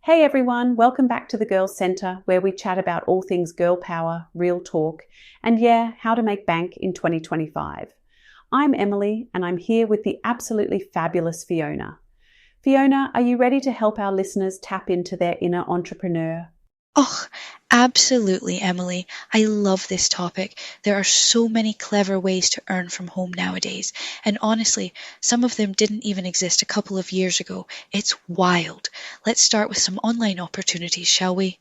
Hey everyone, welcome back to the Girls Centre, where we chat about all things girl power, real talk, and how to make bank in 2025. I'm Emily, and I'm here with the absolutely fabulous Fiona. Fiona, are you ready to help our listeners tap into their inner entrepreneur? Oh, absolutely, Emily. I love this topic. There are so many clever ways to earn from home nowadays, and honestly, some of them didn't even exist a couple of years ago. It's wild. Let's start with some online opportunities, shall we?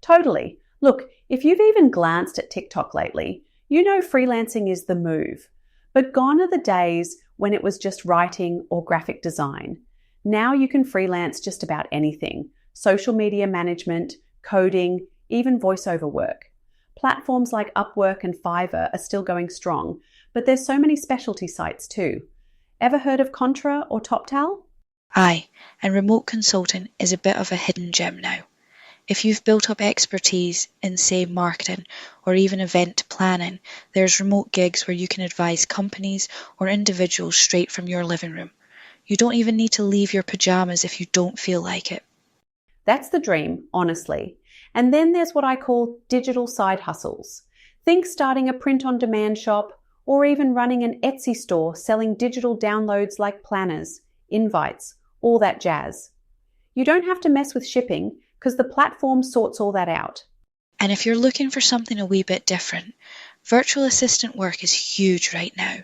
Totally. Look, if you've even glanced at TikTok lately, you know freelancing is the move. But gone are the days when it was just writing or graphic design. Now you can freelance just about anything: social media management, coding, even voiceover work. Platforms like Upwork and Fiverr are still going strong, but there's so many specialty sites too. Ever heard of Contra or TopTal? Aye, and remote consulting is a bit of a hidden gem now. If you've built up expertise in, say, marketing or even event planning, there's remote gigs where you can advise companies or individuals straight from your living room. You don't even need to leave your pajamas if you don't feel like it. That's the dream, honestly. And then there's what I call digital side hustles. Think starting a print-on-demand shop or even running an Etsy store selling digital downloads like planners, invites, all that jazz. You don't have to mess with shipping because the platform sorts all that out. And if you're looking for something a wee bit different, virtual assistant work is huge right now.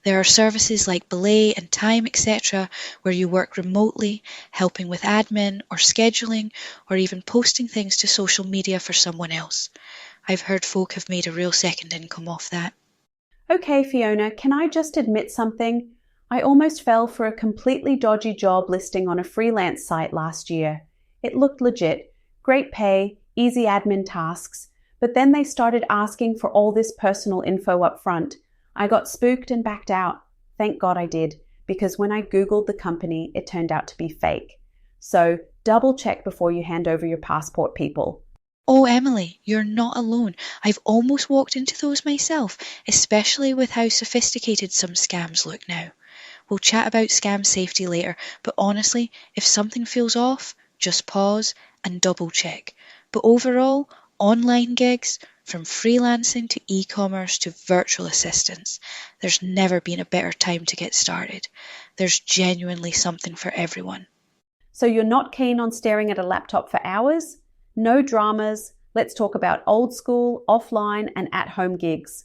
There are services like Belay and Time, etc., where you work remotely, helping with admin or scheduling, or even posting things to social media for someone else. I've heard folk have made a real second income off that. Okay, Fiona, can I just admit something? I almost fell for a completely dodgy job listing on a freelance site last year. It looked legit, great pay, easy admin tasks, but then they started asking for all this personal info up front. I got spooked and backed out. Thank God I did, because when I Googled the company, it turned out to be fake. So double check before you hand over your passport, people. Oh, Emily, you're not alone. I've almost walked into those myself, especially with how sophisticated some scams look now. We'll chat about scam safety later, but honestly, if something feels off, just pause and double check. But overall, online gigs, from freelancing to e-commerce to virtual assistants, there's never been a better time to get started. There's genuinely something for everyone. So you're not keen on staring at a laptop for hours? No dramas. Let's talk about old school, offline, and at-home gigs.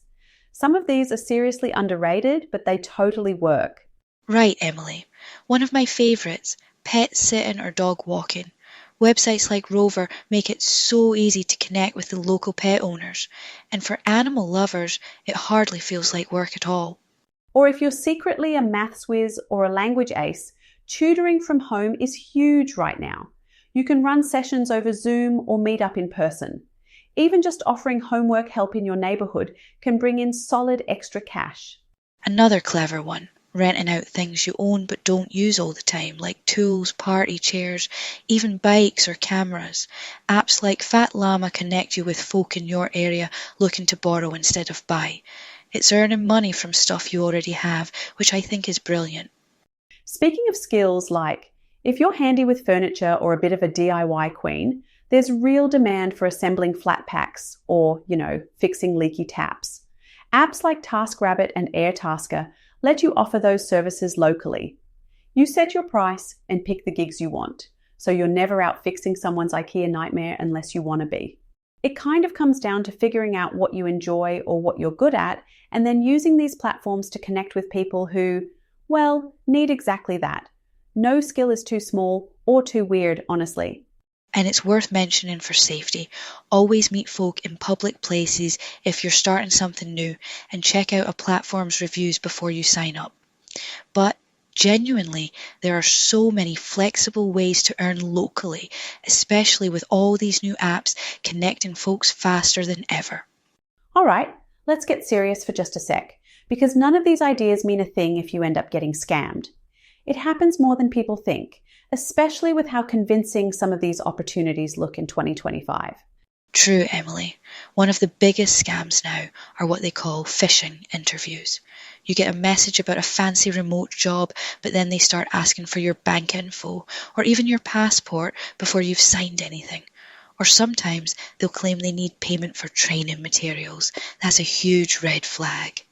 Some of these are seriously underrated, but they totally work. Right, Emily. One of my favourites, pet sitting or dog walking. Websites like Rover make it so easy to connect with the local pet owners, and for animal lovers, it hardly feels like work at all. Or if you're secretly a maths whiz or a language ace, tutoring from home is huge right now. You can run sessions over Zoom or meet up in person. Even just offering homework help in your neighbourhood can bring in solid extra cash. Another clever one, renting out things you own but don't use all the time, like tools, party chairs, even bikes or cameras. Apps like Fat Llama connect you with folk in your area looking to borrow instead of buy. It's earning money from stuff you already have, which I think is brilliant. Speaking of skills, like if you're handy with furniture or a bit of a DIY queen, there's real demand for assembling flat packs or, fixing leaky taps. Apps like TaskRabbit and Airtasker let you offer those services locally. You set your price and pick the gigs you want, so you're never out fixing someone's IKEA nightmare unless you want to be. It kind of comes down to figuring out what you enjoy or what you're good at, and then using these platforms to connect with people who, need exactly that. No skill is too small or too weird, honestly. And it's worth mentioning for safety, always meet folk in public places if you're starting something new, and check out a platform's reviews before you sign up. But genuinely, there are so many flexible ways to earn locally, especially with all these new apps connecting folks faster than ever. All right, let's get serious for just a sec, because none of these ideas mean a thing if you end up getting scammed. It happens more than people think, especially with how convincing some of these opportunities look in 2025. True, Emily. One of the biggest scams now are what they call phishing interviews. You get a message about a fancy remote job, but then they start asking for your bank info or even your passport before you've signed anything. Or sometimes they'll claim they need payment for training materials. That's a huge red flag.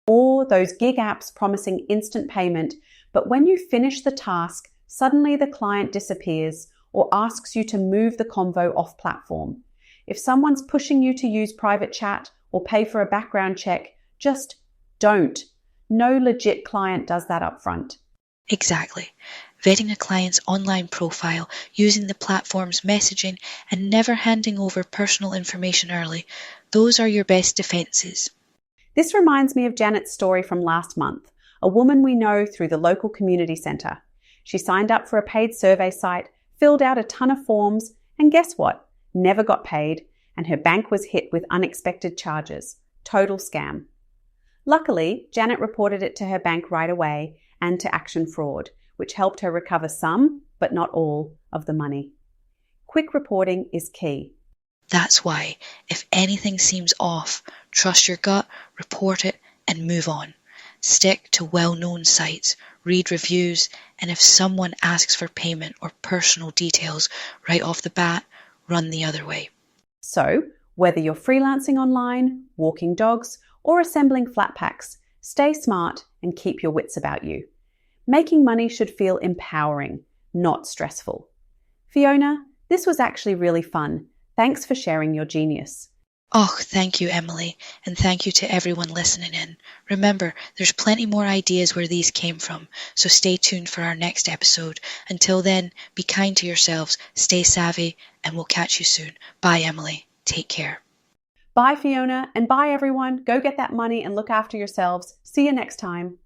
Or those gig apps promising instant payment, but when you finish the task, suddenly the client disappears or asks you to move the convo off platform. If someone's pushing you to use private chat or pay for a background check, just don't. No legit client does that up front. Exactly. Vetting a client's online profile, using the platform's messaging, and never handing over personal information early, those are your best defences. This reminds me of Janet's story from last month, a woman we know through the local community centre. She signed up for a paid survey site, filled out a ton of forms, and guess what? Never got paid, and her bank was hit with unexpected charges. Total scam. Luckily, Janet reported it to her bank right away and to Action Fraud, which helped her recover some, but not all, of the money. Quick reporting is key. That's why, if anything seems off, trust your gut, report it, and move on. Stick to well-known sites, read reviews, and if someone asks for payment or personal details right off the bat, run the other way. So, whether you're freelancing online, walking dogs, or assembling flat packs, stay smart and keep your wits about you. Making money should feel empowering, not stressful. Fiona, this was actually really fun. Thanks for sharing your genius. Oh, thank you, Emily, and thank you to everyone listening in. Remember, there's plenty more ideas where these came from, so stay tuned for our next episode. Until then, be kind to yourselves, stay savvy, and we'll catch you soon. Bye, Emily. Take care. Bye, Fiona, and bye, everyone. Go get that money and look after yourselves. See you next time.